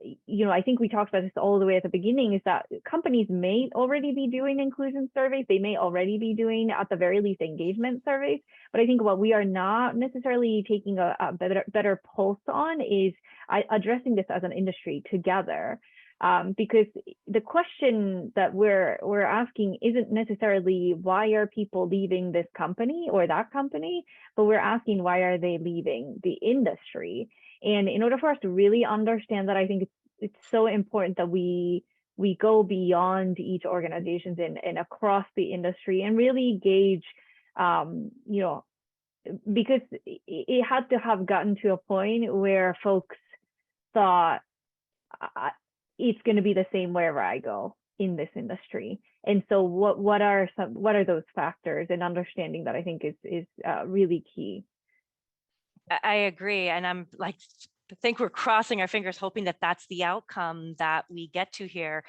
I think we talked about this all the way at the beginning, is that companies may already be doing inclusion surveys. They may already be doing, at the very least, engagement surveys. But I think what we are not necessarily taking a better pulse on is addressing this as an industry together. Because the question that we're asking isn't necessarily why are people leaving this company or that company, but we're asking why are they leaving the industry. And in order for us to really understand that, I think it's so important that we we go beyond each organizations and across the industry and really gauge, because it had to have gotten to a point where folks thought it's going to be the same wherever I go in this industry. And so what are those factors, and understanding that, I think is really key. I agree. And I'm like, I think we're crossing our fingers, hoping that that's the outcome that we get to here.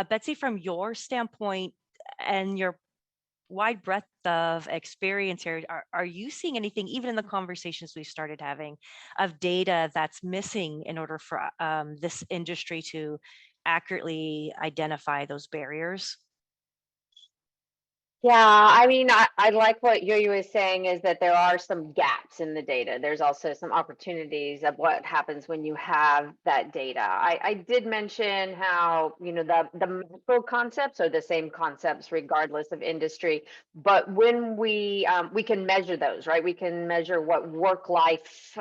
Betsy, from your standpoint and your wide breadth of experience here, are you seeing anything, even in the conversations we started having, of data that's missing in order for this industry to accurately identify those barriers? Yeah, I mean, I like what Yuhi was saying, is that there are some gaps in the data. There's also some opportunities of what happens when you have that data. I did mention how, the macro concepts are the same concepts regardless of industry, but when we can measure those, right? We can measure what work-life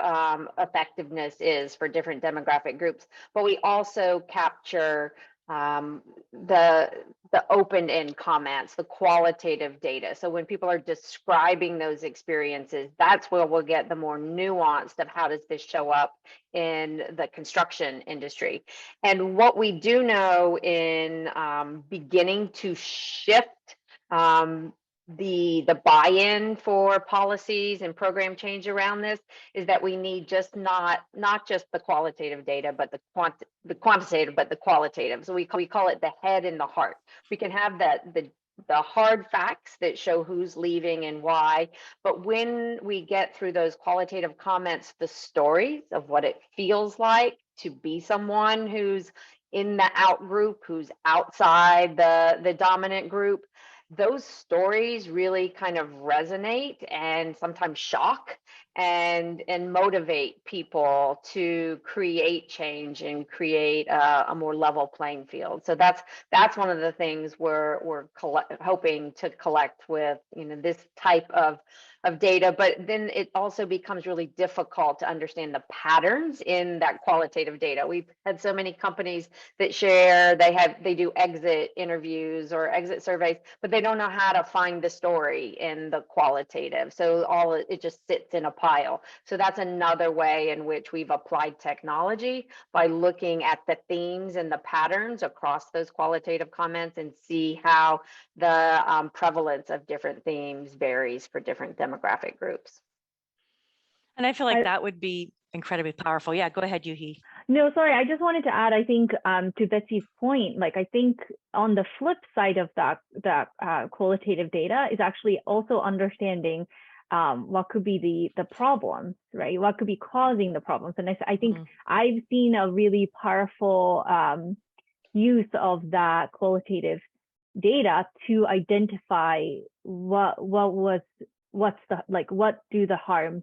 effectiveness is for different demographic groups, but we also capture the open-end comments, the qualitative data. So when people are describing those experiences, that's where we'll get the more nuanced of how does this show up in the construction industry. And what we do know in beginning to shift the buy-in for policies and program change around this is that we need just not just the qualitative data, but the quantitative, but the qualitative. So we call it the head and the heart. We can have the hard facts that show who's leaving and why, but when we get through those qualitative comments, the stories of what it feels like to be someone who's in the out group, who's outside the dominant group, those stories really kind of resonate and sometimes shock and motivate people to create change and create a more level playing field. So that's one of the things we're hoping to collect with this type of data. But then it also becomes really difficult to understand the patterns in that qualitative data. We've had so many companies that share, they do exit interviews or exit surveys, but they don't know how to find the story in the qualitative. So it just sits in a pile. So that's another way in which we've applied technology, by looking at the themes and the patterns across those qualitative comments and see how the prevalence of different themes varies for different demographic groups. And I feel like that would be incredibly powerful. Yeah, go ahead, Yuhi. No, sorry, I just wanted to add, I think to Betsy's point, like I think on the flip side of that qualitative data is actually also understanding what could be the problems, right? What could be causing the problems. And I think I've seen a really powerful use of that qualitative data to identify what do the harms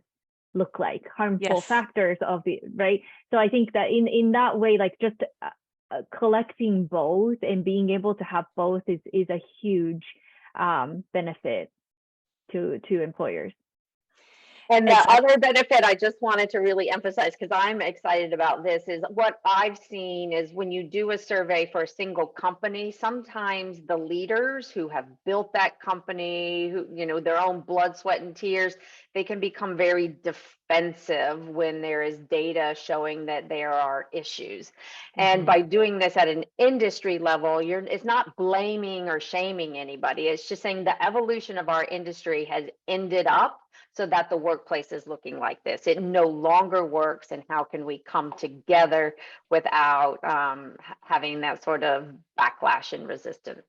look like, harmful factors of the, right? So I think that in that way, like just collecting both and being able to have both is a huge benefit to employers. And the other benefit I just wanted to really emphasize, because I'm excited about this, is what I've seen is when you do a survey for a single company, sometimes the leaders who have built that company, who, their own blood, sweat, and tears, they can become very defensive when there is data showing that there are issues. And by doing this at an industry level, it's not blaming or shaming anybody. It's just saying the evolution of our industry has ended up so that the workplace is looking like this. It no longer works, and how can we come together without having that sort of backlash and resistance?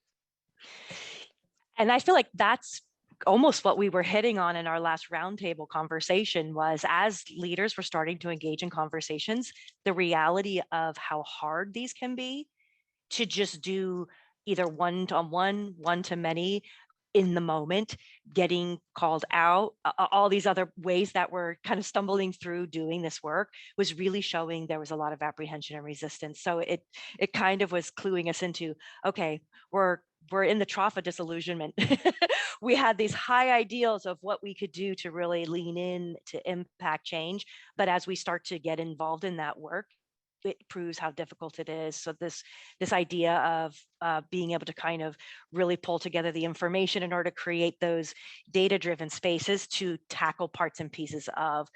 And I feel like that's almost what we were hitting on in our last roundtable conversation, was as leaders were starting to engage in conversations, the reality of how hard these can be to just do either one-to-one, one-to-many, in the moment, getting called out, all these other ways that we're kind of stumbling through doing this work was really showing there was a lot of apprehension and resistance. So it kind of was cluing us into, okay, we're in the trough of disillusionment. We had these high ideals of what we could do to really lean in to impact change. But as we start to get involved in that work, it proves how difficult it is. So this idea of being able to kind of really pull together the information in order to create those data-driven spaces to tackle parts and pieces of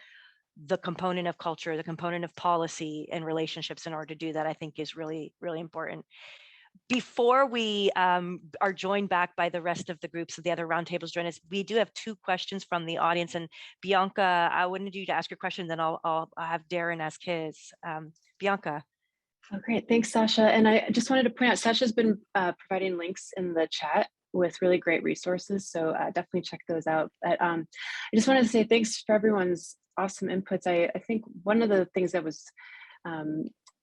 the component of culture, the component of policy and relationships in order to do that, I think is really, really important. Before we are joined back by the rest of the groups of the other roundtables join us, we do have 2 questions from the audience. And Bianca, I wanted you to ask your question, then I'll have Darren ask his. Bianca. Oh, great. Thanks, Sasha. And I just wanted to point out, Sasha's been providing links in the chat with really great resources. So definitely check those out. But I just wanted to say thanks for everyone's awesome inputs. I think one of the things that was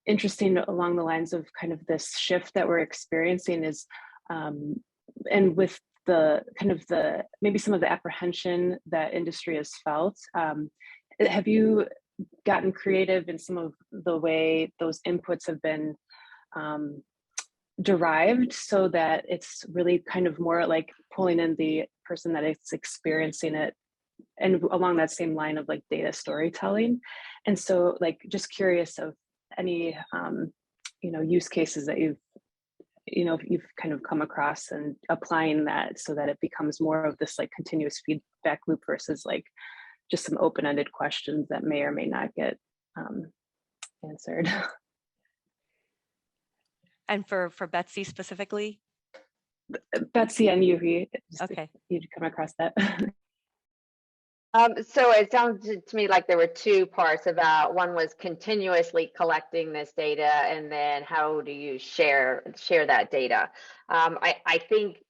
interesting along the lines of kind of this shift that we're experiencing is, and with the kind of the, maybe some of the apprehension that industry has felt, have you gotten creative in some of the way those inputs have been derived so that it's really kind of more like pulling in the person that is experiencing it, and along that same line of like data storytelling? And so like just curious of any use cases that you've kind of come across and applying that so that it becomes more of this like continuous feedback loop versus like just some open-ended questions that may or may not get answered. And for Betsy specifically? Betsy and Yuhi, okay, you'd come across that. So it sounded to me like there were 2 parts about, one was continuously collecting this data, and then how do you share that data? I think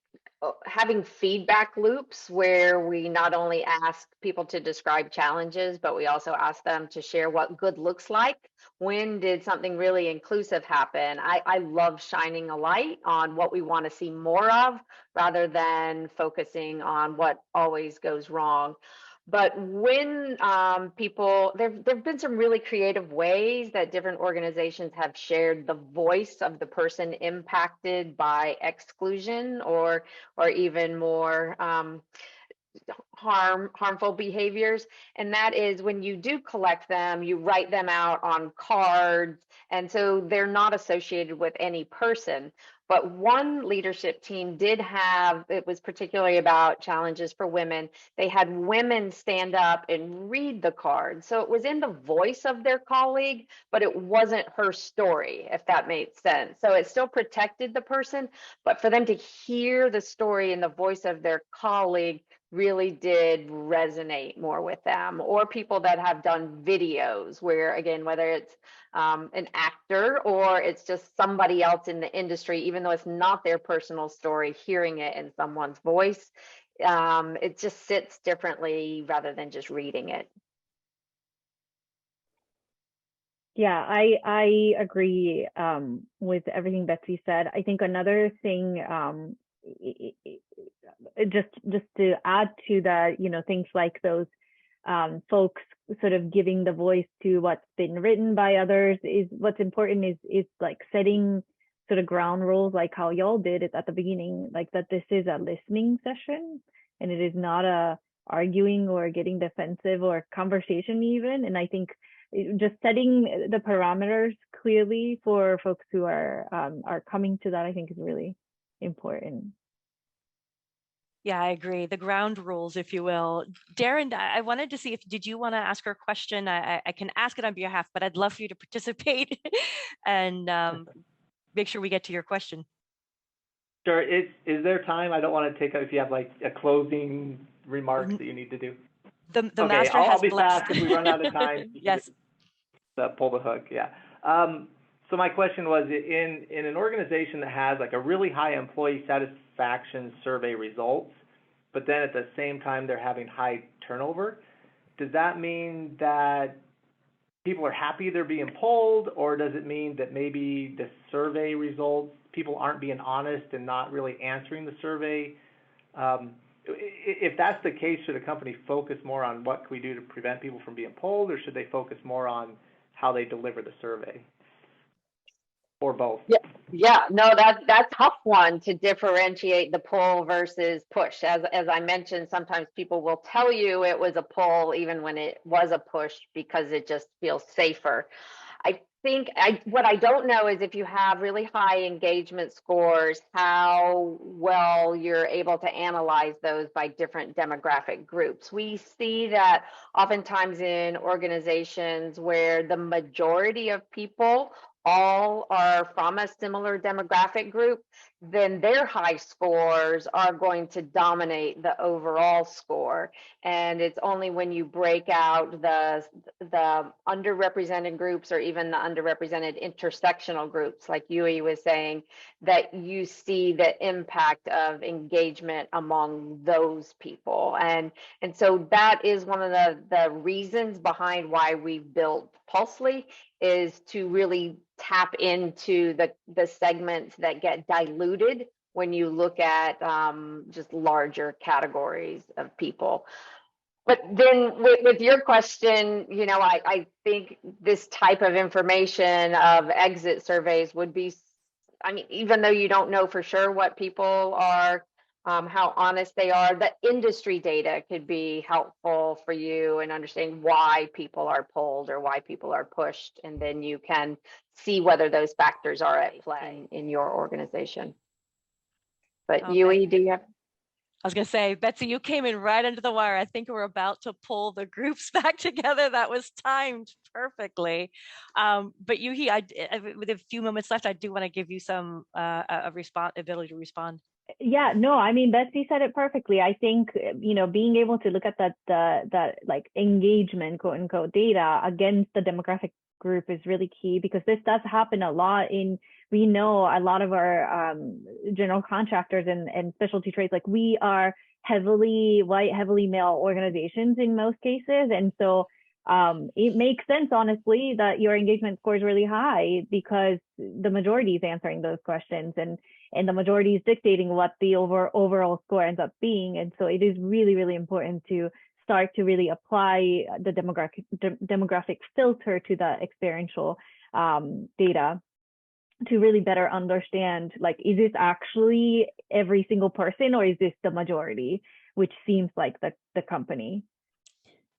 having feedback loops where we not only ask people to describe challenges, but we also ask them to share what good looks like. When did something really inclusive happen? I love shining a light on what we want to see more of rather than focusing on what always goes wrong. But when people, there've been some really creative ways that different organizations have shared the voice of the person impacted by exclusion or even more harmful behaviors. And that is when you do collect them, you write them out on cards, and so they're not associated with any person. But one leadership team did have, it was particularly about challenges for women. They had women stand up and read the card. So it was in the voice of their colleague, but it wasn't her story, if that made sense. So it still protected the person, but for them to hear the story in the voice of their colleague really did resonate more with them. Or people that have done videos where, again, whether it's an actor or it's just somebody else in the industry, even though it's not their personal story, hearing it in someone's voice, it just sits differently rather than just reading it. Yeah, I agree with everything Betsy said. I think another thing, just to add to that, things like those folks sort of giving the voice to what's been written by others, is what's important is like setting sort of ground rules, like how y'all did it at the beginning, like that this is a listening session and it is not a arguing or getting defensive or conversation even. And I think just setting the parameters clearly for folks who are coming to that, I think is really important. Yeah, I agree. The ground rules, if you will. Darren, I wanted to see did you want to ask her a question? I can ask it on your behalf, but I'd love for you to participate and make sure we get to your question. Sure. Is there time? I don't want to take up if you have like a closing remarks that you need to do. The okay, master I'll has be blessed. fast if we run out of time. Yes. Pull the hook. Yeah. So my question was, in an organization that has like a really high employee satisfaction survey results, but then at the same time they're having high turnover, does that mean that people are happy they're being polled, or does it mean that maybe the survey results, people aren't being honest and not really answering the survey? If that's the case, should a company focus more on what can we do to prevent people from being polled, or should they focus more on how they deliver the survey? Or both? Yeah, no, that's a tough one to differentiate the pull versus push. As I mentioned, sometimes people will tell you it was a pull even when it was a push because it just feels safer. I think what I don't know is if you have really high engagement scores, how well you're able to analyze those by different demographic groups. We see that oftentimes in organizations where the majority of people all are from a similar demographic group, then their high scores are going to dominate the overall score. And it's only when you break out the underrepresented groups or even the underrepresented intersectional groups, like Yuhi was saying, that you see the impact of engagement among those people. And so that is one of the reasons behind why we've built Pulsley, is to really tap into the segments that get diluted when you look at just larger categories of people. But then with your question, you know, I think this type of information of exit surveys would be, I mean, even though you don't know for sure what people are, how honest they are, the industry data could be helpful for you in understanding why people are pulled or why people are pushed. And then you can see whether those factors are at play in your organization. But Okay. Yuhi, do you have? I was going to say, Betsy, you came in right under the wire. I think we're about to pull the groups back together. That was timed perfectly. But Yuhi, with a few moments left, I do want to give you some ability to respond. Yeah, no, I mean, Betsy said it perfectly. I think, you know, being able to look at that like engagement, quote unquote, data against the demographic group is really key, because this does happen a lot we know a lot of our general contractors and specialty trades, like we are heavily white, heavily male organizations in most cases. And so it makes sense, honestly, that your engagement score is really high, because the majority is answering those questions and the majority is dictating what the overall score ends up being. And so it is really, really important to start to really apply the demographic filter to the experiential data to really better understand, like, is this actually every single person, or is this the majority, which seems like the company?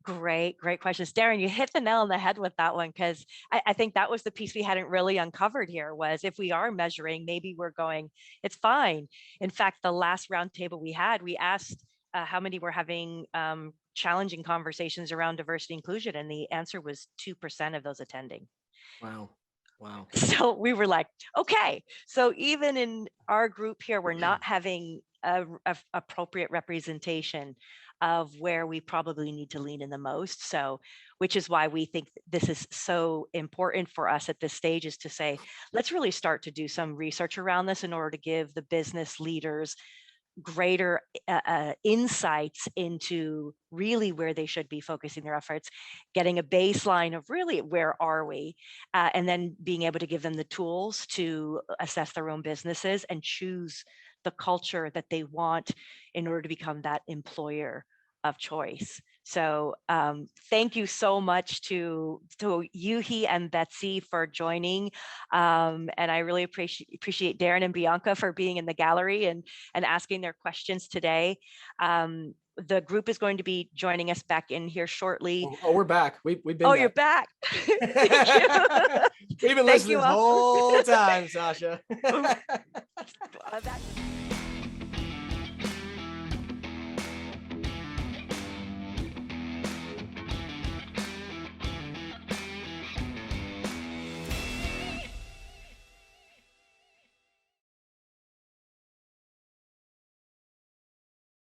Great questions. Darren, you hit the nail on the head with that one, because I think that was the piece we hadn't really uncovered here, was if we are measuring, maybe we're going, it's fine. In fact, the last roundtable we had, we asked how many were having challenging conversations around diversity inclusion, and the answer was 2% of those attending. Wow. So we were like, okay, so even in our group here, we're not having a appropriate representation of where we probably need to lean in the most. So, which is why we think this is so important for us at this stage, is to say, let's really start to do some research around this in order to give the business leaders greater insights into really where they should be focusing their efforts, getting a baseline of really where are we, and then being able to give them the tools to assess their own businesses and choose the culture that they want in order to become that employer of choice. So thank you so much to Yuhi and Betsy for joining. And I really appreciate Darren and Bianca for being in the gallery and asking their questions today. The group is going to be joining us back in here shortly. Oh, we're back. We've been Oh, back. you're back. Thank you. We've been listening this whole time, Sasha. That